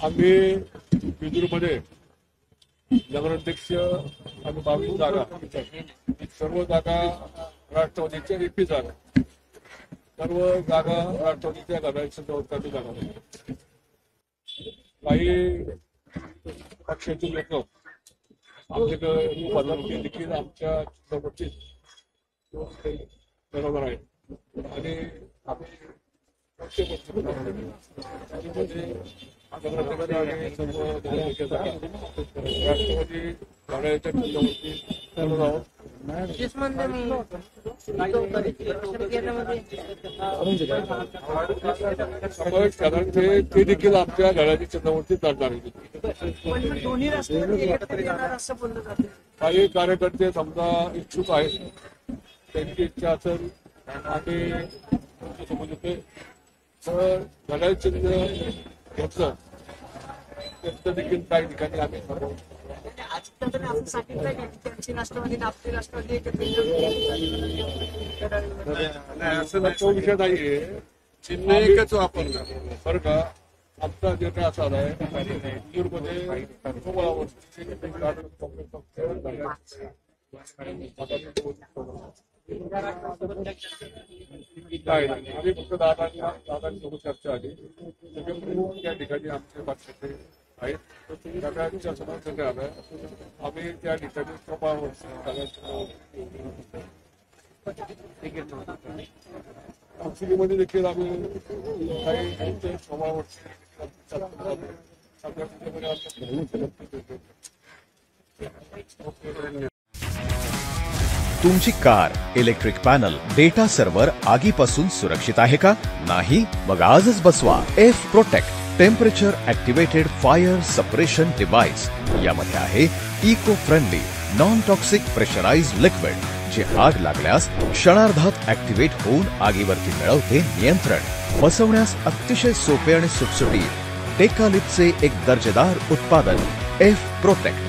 आम्ही विदूरमध्ये नगराध्यक्ष आम्ही 22 जागा, सर्व जागा राष्ट्रवादीच्या EP जागा, सर्व जागा राष्ट्रवादीच्या घड्याळाच्या चौकाची जागा. काही पक्षाचे लोक आमच्याकडे बदलते देखील आमच्या चित्रपटीत बरोबर आहे आणि आम्ही राष्ट्रवादी घड्याळाच्या चित्रपटी सर्व आहोत. ते देखील आमच्या घड्याळाच्या चित्रपटी चालणार आहे. काही कार्यकर्ते समजा इच्छुक आहेत, त्यांची इच्छा असेल आम्ही समज होते तर घड्याळ चिन्ह घेतलं त्याचं देखील काही ठिकाणी आम्ही तो विषय नाहीये. चिन्ह एकच वापरणार बरं का. आमचा निर्णय असा आहे विदूरमध्ये आम्ही फक्त दादांसोबत चर्चा आली त्या ठिकाणी आमचे पक्षाचे आहेत सगळ्यांच्या समर्थन आलं. आम्ही त्या ठिकाणी काउन्सिलिंगमध्ये देखील आम्ही काही तुमची car, electric panel, data server आगीपासून सुरक्षित आहे का? नाही? मग आजच बसवा F protect temperature activated fire suppression device. यामध्ये आहे eco friendly non toxic pressurised liquid जे आग लागल्यास क्षणार्धात ऍक्टिव्हेट होऊन आगीवरती मिळवते नियंत्रण. बसवण्यास अतिशय सोपे आणि सुटसुटीत टेकालिपचे एक दर्जेदार उत्पादन एफ प्रोटेक्ट.